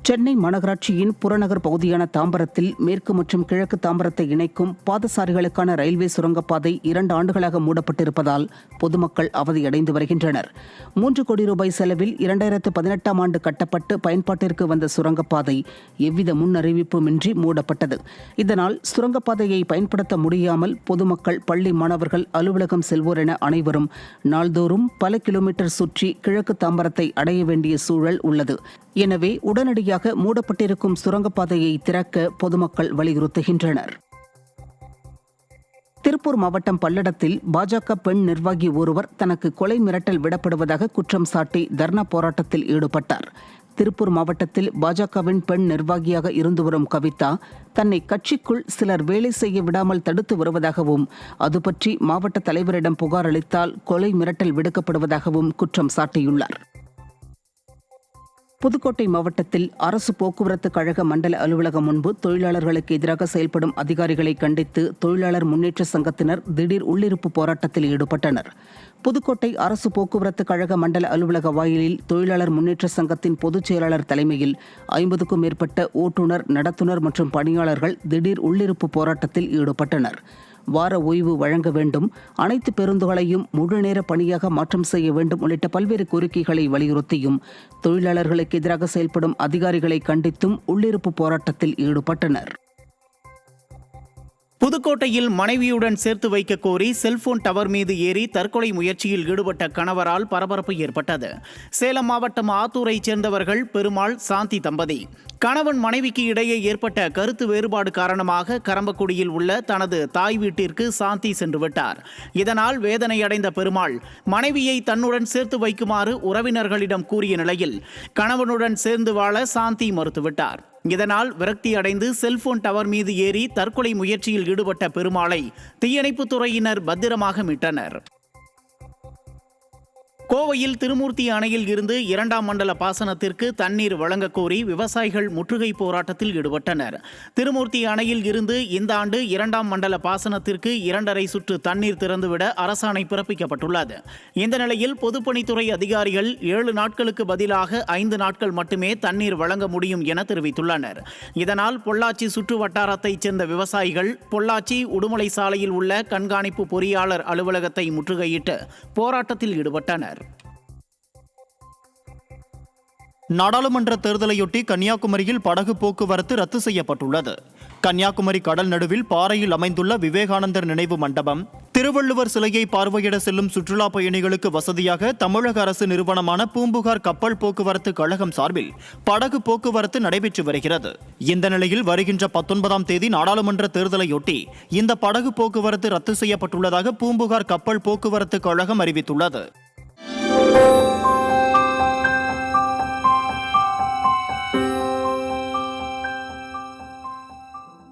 சென்னை மாநகராட்சியின் புறநகர் பகுதியான தாம்பரத்தில் மேற்கு மற்றும் கிழக்கு தாம்பரத்தை இணைக்கும் பாதசாரிகளுக்கான ரயில்வே சுரங்கப்பாதை 2 ஆண்டுகளாக மூடப்பட்டிருப்பதால் பொதுமக்கள் அவதியடைந்து வருகின்றனர். 3 கோடி ரூபாய் செலவில் 2018ஆம் ஆண்டு கட்டப்பட்டு பயன்பாட்டிற்கு வந்த சுரங்கப்பாதை எவ்வித முன்னறிவிப்புமின்றி மூடப்பட்டது. இதனால் சுரங்கப்பாதையை பயன்படுத்த முடியாமல் பொதுமக்கள், பள்ளி மாணவர்கள், அலுவலகம் செல்வோர் என அனைவரும் நாள்தோறும் பல கிலோமீட்டர் சுற்றி கிழக்கு தாம்பரத்தை அடைய வேண்டிய சூழல் உள்ளது. எனவே உடனடியாக மூடப்பட்டிருக்கும் சுரங்கப்பாதையை திறக்க பொதுமக்கள் வலியுறுத்துகின்றனர். திருப்பூர் மாவட்டம் பல்லடத்தில் பாஜக பெண் நிர்வாகி ஒருவர் தனக்கு கொலை மிரட்டல் விடப்படுவதாக குற்றம் சாட்டி தர்ணா போராட்டத்தில் ஈடுபட்டார். திருப்பூர் மாவட்டத்தில் பாஜகவின் பெண் நிர்வாகியாக இருந்து வரும் கவிதா தன்னை கட்சிக்குள் சிலர் வேலை செய்ய விடாமல் தடுத்து வருவதாகவும், அது பற்றி மாவட்ட தலைவரிடம் புகார் அளித்தால் கொலை மிரட்டல் விடுக்கப்படுவதாகவும் குற்றம் சாட்டியுள்ளார். புதுக்கோட்டை மாவட்டத்தில் அரசு போக்குவரத்து கழக மண்டல அலுவலகம் முன்பு தொழிலாளர்களுக்கு எதிராக செயல்படும் அதிகாரிகளை கண்டித்து தொழிலாளர் முன்னேற்ற சங்கத்தினர் திடீர் உள்ளிருப்பு போராட்டத்தில் ஈடுபட்டனர். புதுக்கோட்டை அரசு போக்குவரத்து கழக மண்டல அலுவலக வாயிலில் தொழிலாளர் முன்னேற்ற சங்கத்தின் பொதுச் செயலாளர் தலைமையில் 50க்கும் மேற்பட்ட ஓட்டுநர், நடத்துனர் மற்றும் பணியாளர்கள் திடீர் உள்ளிருப்பு போராட்டத்தில் ஈடுபட்டனர். வார ஓய்வு வழங்க வேண்டும், அனைத்து பேருந்துகளையும் முழுநேர பணியாக மாற்றம் செய்ய வேண்டும் உள்ளிட்ட பல்வேறு கோரிக்கைகளை வலியுறுத்தியும் தொழிலாளர்களுக்கு எதிராக செயல்படும் அதிகாரிகளை கண்டித்தும் உள்ளிருப்பு போராட்டத்தில் ஈடுபட்டனர். புதுக்கோட்டையில் மனைவியுடன் சேர்த்து வைக்க கோரி செல்போன் டவர் மீது ஏறி தற்கொலை முயற்சியில் ஈடுபட்ட கணவரால் பரபரப்பு ஏற்பட்டது. சேலம் மாவட்டம் ஆத்தூரைச் சேர்ந்தவர்கள் பெருமாள், சாந்தி தம்பதி. கணவன் மனைவிக்கு இடையே ஏற்பட்ட கருத்து வேறுபாடு காரணமாக கரம்பக்குடியில் உள்ள தனது தாய் வீட்டிற்கு சாந்தி சென்று விட்டார். இதனால் வேதனையடைந்த பெருமாள் மனைவியை தன்னுடன் சேர்த்து வைக்குமாறு உறவினர்களிடம் கூறிய நிலையில் கணவனுடன் சேர்ந்து வாழ சாந்தி மறுத்துவிட்டார். இதனால் விரக்தி அடைந்து செல்போன் டவர் மீது ஏறி தற்கொலை முயற்சியில் ஈடுபட்ட பெருமாளை தீயணைப்புத் துறையினர் பத்திரமாக மீட்டனர். கோவையில் திருமூர்த்தி அணையில் இருந்து 2ஆம் மண்டல பாசனத்திற்கு தண்ணீர் வழங்கக் கோரி விவசாயிகள் முற்றுகை போராட்டத்தில் ஈடுபட்டனர். திருமூர்த்தி அணையில் இருந்து இந்த ஆண்டு 2ஆம் மண்டல பாசனத்திற்கு 2½ சுற்று தண்ணீர் திறந்துவிட அரசாணை பிறப்பிக்கப்பட்டுள்ளது. இந்த நிலையில் பொதுப்பணித்துறை அதிகாரிகள் 7 நாட்களுக்கு பதிலாக 5 நாட்கள் மட்டுமே தண்ணீர் வழங்க முடியும் என தெரிவித்துள்ளனர். இதனால் பொள்ளாச்சி சுற்று வட்டாரத்தைச் சேர்ந்த விவசாயிகள் பொள்ளாச்சி உடுமலை சாலையில் உள்ள கண்காணிப்பு பொறியாளர் அலுவலகத்தை முற்றுகையிட்டு போராட்டத்தில் ஈடுபட்டனர். நாடாளுமன்ற தேர்தலையொட்டி கன்னியாகுமரியில் படகு போக்குவரத்து ரத்து செய்யப்பட்டுள்ளது. கன்னியாகுமரி கடல் நடுவில் பாறையில் அமைந்துள்ள விவேகானந்தர் நினைவு மண்டபம், திருவள்ளுவர் சிலையை பார்வையிட செல்லும் சுற்றுலா பயணிகளுக்கு வசதியாக தமிழக அரசு நிறுவனமான பூம்புகார் கப்பல் போக்குவரத்து கழகம் சார்பில் படகு போக்குவரத்து நடைபெற்று வருகிறது. இந்த நிலையில் வருகின்ற 19ஆம் தேதி நாடாளுமன்ற தேர்தலையொட்டி இந்த படகு போக்குவரத்து ரத்து செய்யப்பட்டுள்ளதாக பூம்புகார் கப்பல் போக்குவரத்து கழகம் அறிவித்துள்ளது.